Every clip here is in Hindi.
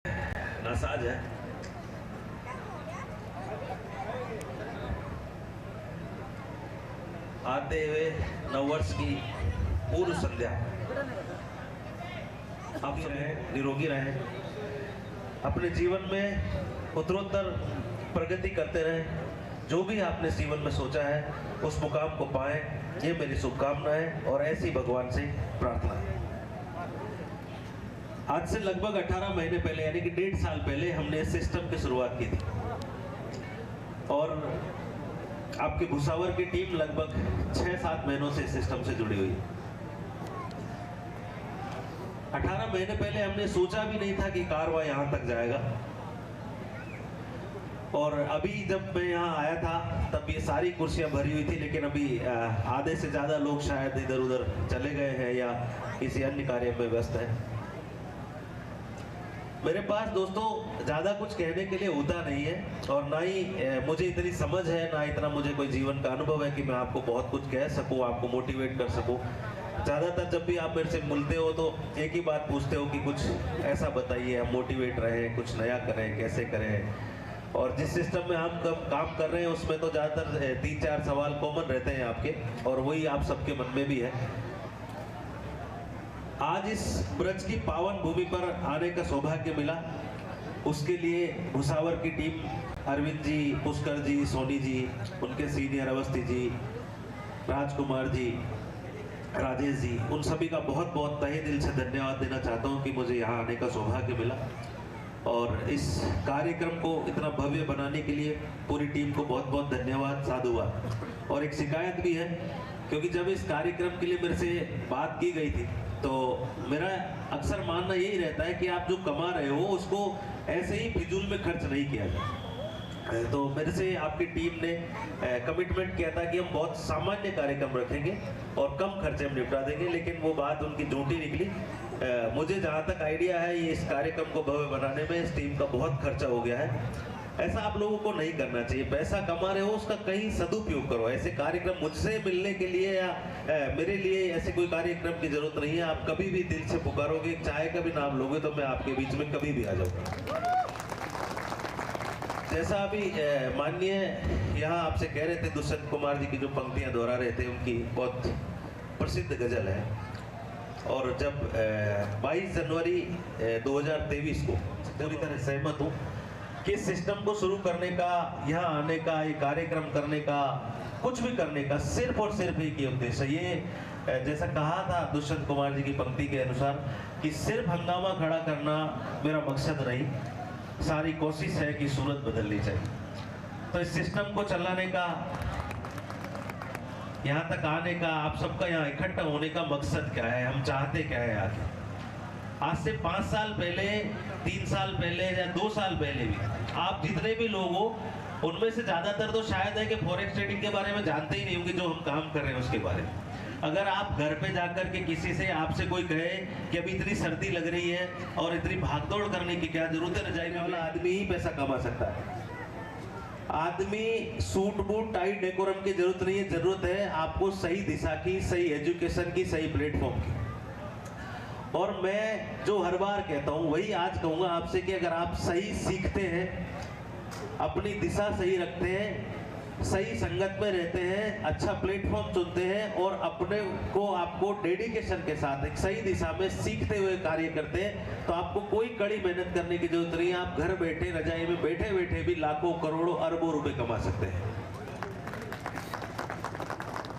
नासाज है। आते हुए नववर्ष की पूर्व संध्या आप रहें, निरोगी रहें, अपने जीवन में उत्तरोत्तर प्रगति करते रहें। जो भी आपने जीवन में सोचा है उस मुकाम को पाएं, ये मेरी शुभकामनाएं और ऐसी भगवान से प्रार्थना है। आज से लगभग 18 महीने पहले यानी कि 1.5 साल पहले हमने इस सिस्टम की शुरुआत की थी और आपकी भुसावर की टीम लगभग 6-7 महीनों से इस सिस्टम से जुड़ी हुई है। 18 महीने पहले हमने सोचा भी नहीं था कि कारवा यहाँ तक जाएगा और अभी जब मैं यहाँ आया था तब ये सारी कुर्सियाँ भरी हुई थी, लेकिन अभी आधे से ज़्यादा लोग शायद इधर उधर चले गए हैं या किसी अन्य कार्य में व्यस्त हैं। मेरे पास दोस्तों ज़्यादा कुछ कहने के लिए होता नहीं है और ना ही मुझे इतनी समझ है, ना इतना मुझे कोई जीवन का अनुभव है कि मैं आपको बहुत कुछ कह सकूं, आपको मोटिवेट कर सकूं। ज़्यादातर जब भी आप मेरे से मिलते हो तो एक ही बात पूछते हो कि कुछ ऐसा बताइए, हम मोटिवेट रहें, कुछ नया करें, कैसे करें। और जिस सिस्टम में हम काम कर रहे हैं उसमें तो ज़्यादातर 3-4 सवाल कॉमन रहते हैं आपके, और वही आप सबके मन में भी है। आज इस ब्रज की पावन भूमि पर आने का सौभाग्य मिला, उसके लिए भुसावर की टीम अरविंद जी, पुष्कर जी, सोनी जी, उनके सीनियर अवस्थी जी, राजकुमार जी, राजेश जी, उन सभी का बहुत बहुत तहे दिल से धन्यवाद देना चाहता हूं कि मुझे यहाँ आने का सौभाग्य मिला। और इस कार्यक्रम को इतना भव्य बनाने के लिए पूरी टीम को बहुत बहुत धन्यवाद, साधुवाद। और एक शिकायत भी है, क्योंकि जब इस कार्यक्रम के लिए मेरे से बात की गई थी तो मेरा अक्सर मानना यही रहता है कि आप जो कमा रहे हो उसको ऐसे ही फिजूल में खर्च नहीं किया जाए। तो मेरे से आपकी टीम ने कमिटमेंट किया था कि हम बहुत सामान्य कार्यक्रम रखेंगे और कम खर्चे में निपटा देंगे, लेकिन वो बात उनकी झूठी निकली। मुझे जहाँ तक आइडिया है ये इस कार्यक्रम को भव्य बनाने में इस टीम का बहुत खर्चा हो गया है। ऐसा आप लोगों को नहीं करना चाहिए। पैसा कमा रहे हो उसका कहीं सदुपयोग करो। ऐसे कार्यक्रम मुझसे मिलने के लिए या मेरे लिए ऐसे कोई कार्यक्रम की जरूरत नहीं है। आप कभी भी दिल से पुकारोगे, चाय का भी नाम लोगे तो मैं आपके बीच में कभी भी आ जाऊंगा। जैसा अभी माननीय यहाँ आपसे कह रहे थे, दुष्यंत कुमार जी की जो पंक्तियां दोहरा रहे थे उनकी बहुत प्रसिद्ध गजल है। और जब 22 जनवरी 2023 को पूरी तरह सहमत हूँ कि सिस्टम को शुरू करने का, यहाँ आने का, ये कार्यक्रम करने का, कुछ भी करने का सिर्फ और सिर्फ एक ही उद्देश्य। ये जैसा कहा था दुष्यंत कुमार जी की पंक्ति के अनुसार कि सिर्फ हंगामा खड़ा करना मेरा मकसद नहीं, सारी कोशिश है कि सूरत बदलनी चाहिए। तो इस सिस्टम को चलाने का, यहाँ तक आने का, आप सबका यहाँ इकट्ठा होने का मकसद क्या है, हम चाहते क्या है आगे। आज से 5 साल पहले, 3 साल पहले या 2 साल पहले भी आप जितने भी लोग हो उनमें से ज़्यादातर तो शायद है कि फॉरेक्स ट्रेडिंग के बारे में जानते ही नहीं होंगे, जो हम काम कर रहे हैं उसके बारे में। अगर आप घर पे जाकर के किसी से, आपसे कोई कहे कि अभी इतनी सर्दी लग रही है और इतनी भागदौड़ करने की क्या जरूरत है, रजाई में वाला आदमी ही पैसा कमा सकता है। आदमी सूट बूट टाई डेकोरम की जरूरत नहीं है, जरूरत है आपको सही दिशा की, सही एजुकेशन की, सही प्लेटफॉर्म की। और मैं जो हर बार कहता हूँ वही आज कहूँगा आपसे कि अगर आप सही सीखते हैं, अपनी दिशा सही रखते हैं, सही संगत में रहते हैं, अच्छा प्लेटफॉर्म चुनते हैं और अपने को, आपको डेडिकेशन के साथ एक सही दिशा में सीखते हुए कार्य करते हैं, तो आपको कोई कड़ी मेहनत करने की जरूरत नहीं है। आप घर बैठे, रजाई में बैठे बैठे भी लाखों, करोड़ों, अरबों रुपए कमा सकते हैं।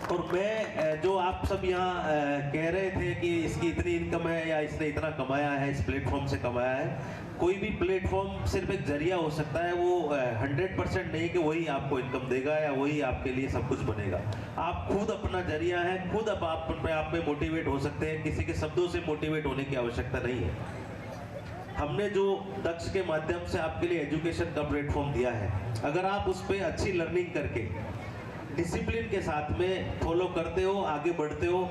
और मैं जो आप सब यहाँ कह रहे थे कि इसकी इतनी इनकम है या इसने इतना कमाया है, इस प्लेटफॉर्म से कमाया है, कोई भी प्लेटफॉर्म सिर्फ एक जरिया हो सकता है। वो 100% नहीं कि वही आपको इनकम देगा या वही आपके लिए सब कुछ बनेगा। आप खुद अपना जरिया है, खुद अब आप अपने आप में मोटिवेट हो सकते हैं। किसी के शब्दों से मोटिवेट होने की आवश्यकता नहीं है। हमने जो दक्ष के माध्यम से आपके लिए एजुकेशन का प्लेटफॉर्म दिया है, अगर आप उस पर अच्छी लर्निंग करके डिसिप्लिन के साथ में फॉलो करते हो, आगे बढ़ते हो,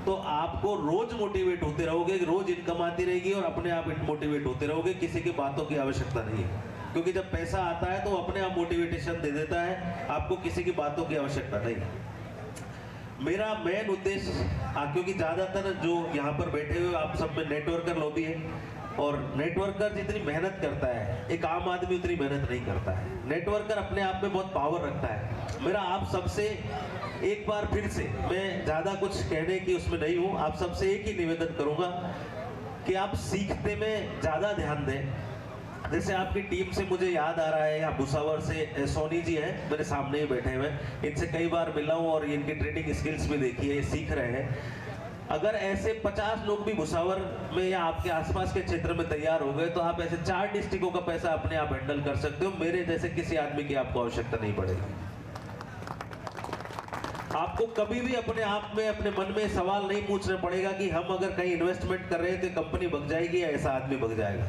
तो आपको रोज मोटिवेट होते रहोगे, रोज इनकम आती रहेगी और अपने आप मोटिवेट होते रहोगे। किसी की बातों की आवश्यकता नहीं है, क्योंकि जब पैसा आता है तो अपने आप मोटिवेशन दे देता है, आपको किसी की बातों की आवश्यकता नहीं है। मेरा मेन उद्देश्य, क्योंकि ज़्यादातर जो यहाँ पर बैठे हुए आप सब में नेटवर्कर लॉबी है, और नेटवर्कर जितनी मेहनत करता है एक आम आदमी उतनी मेहनत नहीं करता है। नेटवर्कर अपने आप में बहुत पावर रखता है। मेरा आप सबसे एक बार फिर से, मैं ज़्यादा कुछ कहने की उसमें नहीं हूँ, आप सबसे एक ही निवेदन करूँगा कि आप सीखने में ज़्यादा ध्यान दें। जैसे आपकी टीम से मुझे याद आ रहा है, यहाँ भुसावर से सोनी जी हैं, मेरे सामने ही बैठे हुए, इनसे कई बार मिला हूँ और इनकी ट्रेडिंग स्किल्स भी देखी है, सीख रहे हैं। अगर ऐसे 50 लोग भी भुसावर में या आपके आसपास के क्षेत्र में तैयार हो गए तो आप ऐसे 4 डिस्ट्रिक्टों का पैसा अपने आप हैंडल कर सकते हो। मेरे जैसे किसी आदमी की आपको आवश्यकता नहीं पड़ेगी। आपको कभी भी अपने आप में, अपने मन में सवाल नहीं पूछना पड़ेगा कि हम अगर कहीं इन्वेस्टमेंट कर रहे हैं तो कंपनी भग जाएगी या ऐसा आदमी भग जाएगा।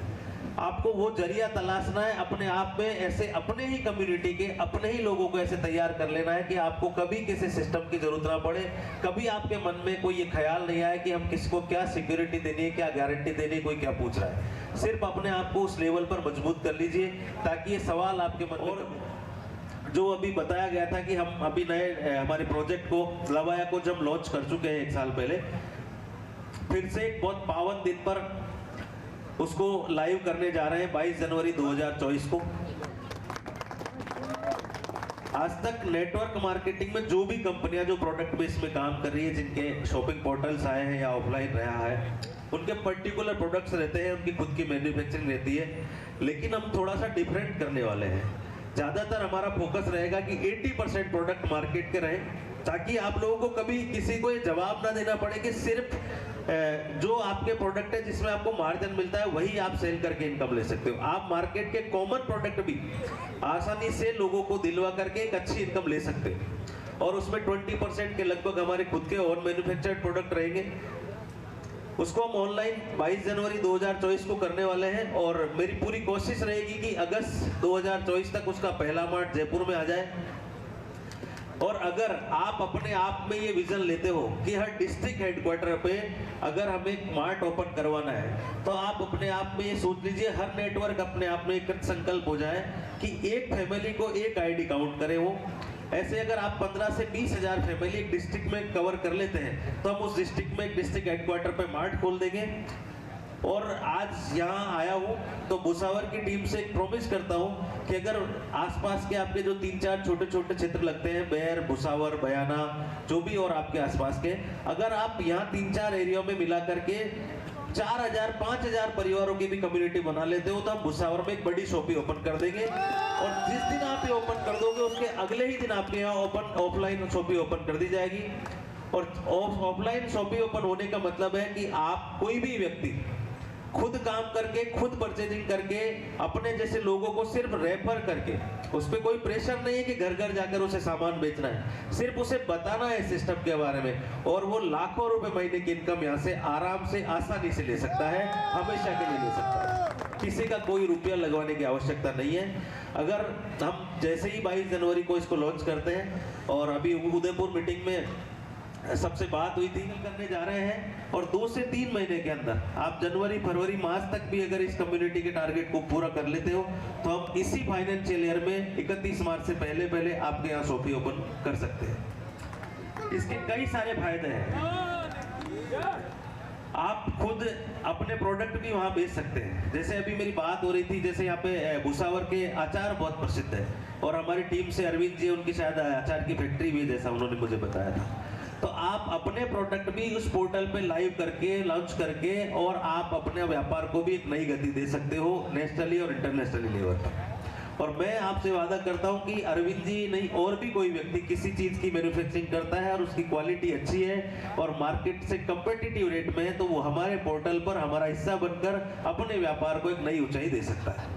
आपको वो जरिया तलाशना है अपने आप में, ऐसे अपने ही कम्युनिटी के अपने ही लोगों को ऐसे तैयार कर लेना है कि आपको कभी किसी सिस्टम की जरूरत ना पड़े। कभी आपके मन में कोई ये ख्याल नहीं आए कि हम किसको क्या सिक्योरिटी देनी है, क्या गारंटी देनी है, कोई क्या पूछ रहा है। सिर्फ अपने आप को उस लेवल पर मजबूत कर लीजिए ताकि ये सवाल आपके मन में। और जो अभी बताया गया था कि हम अभी नए हमारे प्रोजेक्ट को लवाया को जब लॉन्च कर चुके हैं 1 साल पहले, फिर से एक बहुत पावन दिन पर उसको लाइव करने जा रहे हैं 22 जनवरी 2024 को। आज तक नेटवर्क मार्केटिंग में जो भी कंपनियां जो प्रोडक्ट बेस में काम कर रही है, जिनके शॉपिंग पोर्टल्स आए हैं या ऑफलाइन रहा है, उनके पर्टिकुलर प्रोडक्ट्स रहते हैं, उनकी खुद की मैन्युफैक्चरिंग रहती है। लेकिन हम थोड़ा सा डिफरेंट करने वाले हैं। ज़्यादातर हमारा फोकस रहेगा कि 80% प्रोडक्ट मार्केट के रहें, ताकि आप लोगों को कभी किसी को ये जवाब ना देना पड़े कि सिर्फ जो आपके प्रोडक्ट है जिसमें आपको मार्जिन मिलता है वही आप सेल करके इनकम ले सकते हो। आप मार्केट के कॉमन प्रोडक्ट भी आसानी से लोगों को दिलवा करके एक अच्छी इनकम ले सकते हो। और उसमें 20% के लगभग हमारे खुद के और मैन्युफैक्चर्ड प्रोडक्ट रहेंगे। उसको हम ऑनलाइन 22 जनवरी 2024 को करने वाले हैं और मेरी पूरी कोशिश रहेगी कि अगस्त 2024 तक उसका पहला मार्ट जयपुर में आ जाए। और अगर आप अपने आप में ये विजन लेते हो कि हर डिस्ट्रिक्ट हेडक्वार्टर पे अगर हमें एक मार्ट ओपन करवाना है, तो आप अपने आप में ये सोच लीजिए, हर नेटवर्क अपने आप में एक संकल्प हो जाए कि एक फैमिली को एक आईडी काउंट करे वो। ऐसे अगर आप 15 से 20 हजार फैमिली एक डिस्ट्रिक्ट में कवर कर लेते हैं तो हम उस डिस्ट्रिक्ट में एक डिस्ट्रिक्ट हेडक्वार्टर पे मार्ट खोल देंगे। और आज यहाँ आया हूँ तो भुसावर की टीम से एक प्रॉमिस करता हूँ कि अगर आसपास के आपके जो 3-4 छोटे छोटे क्षेत्र लगते हैं, बैर, भुसावर, बयाना, जो भी और आपके आसपास के, अगर आप यहाँ 3-4 एरिया में मिला करके 4000-5000 परिवारों की भी कम्युनिटी बना लेते हो तो हम भुसावर में एक बड़ी शॉप ओपन कर देंगे। और जिस दिन आप ये ओपन कर दोगे उसके अगले ही दिन आपके यहाँ ऑफलाइन शॉप ओपन कर दी जाएगी। और ऑफलाइन शॉप ओपन होने का मतलब है कि आप कोई भी व्यक्ति खुद काम करके, खुद परचेजिंग करके, अपने जैसे लोगों को सिर्फ रेफर करके, उस पर कोई प्रेशर नहीं है कि घर घर जाकर उसे सामान बेचना है, सिर्फ उसे बताना है सिस्टम के बारे में, और वो लाखों रुपए महीने की इनकम यहाँ से आराम से, आसानी से ले सकता है, हमेशा के लिए ले सकता है। किसी का कोई रुपया लगवाने की आवश्यकता नहीं है। अगर हम जैसे ही 22 जनवरी को इसको लॉन्च करते हैं, और अभी उदयपुर मीटिंग में सबसे बात हुई थी, करने जा रहे हैं, और 2 से 3 महीने के अंदर आप जनवरी, फरवरी, मार्च तक भी अगर इस कम्युनिटी के टारगेट को पूरा कर लेते हो तो हम इसी फाइनेंशियल ईयर में 31 मार्च से पहले आपके यहाँ शॉप ओपन कर सकते हैं। इसके कई सारे फायदे हैं। आप खुद अपने प्रोडक्ट भी वहाँ बेच सकते हैं। जैसे अभी मेरी बात हो रही थी, जैसे यहाँ पे भुसावर के अचार बहुत प्रसिद्ध है, और हमारी टीम से अरविंद जी, उनकी शायद अचार की फैक्ट्री भी, जैसा उन्होंने मुझे बताया था। तो आप अपने प्रोडक्ट भी उस पोर्टल पे लाइव करके, लॉन्च करके, और आप अपने व्यापार को भी एक नई गति दे सकते हो नेशनली और इंटरनेशनली लेवल पर। और मैं आपसे वादा करता हूं कि अरविंद जी नहीं, और भी कोई व्यक्ति किसी चीज़ की मैन्युफैक्चरिंग करता है और उसकी क्वालिटी अच्छी है और मार्केट से कंपेटिटिव रेट में है, तो वो हमारे पोर्टल पर हमारा हिस्सा बनकर अपने व्यापार को एक नई ऊंचाई दे सकता है।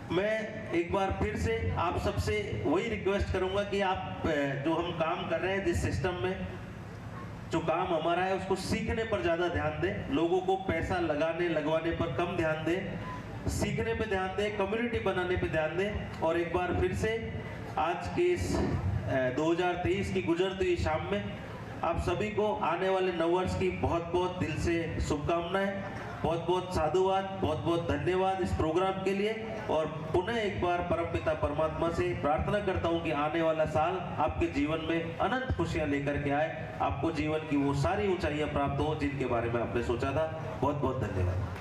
मैं एक बार फिर से आप सबसे वही रिक्वेस्ट करूंगा कि आप जो हम काम कर रहे हैं, जिस सिस्टम में जो काम हमारा है, उसको सीखने पर ज़्यादा ध्यान दें। लोगों को पैसा लगवाने पर कम ध्यान दें, सीखने पे ध्यान दें, कम्युनिटी बनाने पे ध्यान दें। और एक बार फिर से आज के इस 2023 की गुजरती हुई शाम में आप सभी को आने वाले नव वर्ष की बहुत बहुत दिल से शुभकामनाएं। बहुत बहुत साधुवाद, बहुत बहुत धन्यवाद इस प्रोग्राम के लिए। और पुनः एक बार परमपिता परमात्मा से प्रार्थना करता हूं कि आने वाला साल आपके जीवन में अनंत खुशियां लेकर के आए, आपको जीवन की वो सारी ऊंचाइयां प्राप्त हो जिनके बारे में आपने सोचा था। बहुत बहुत धन्यवाद।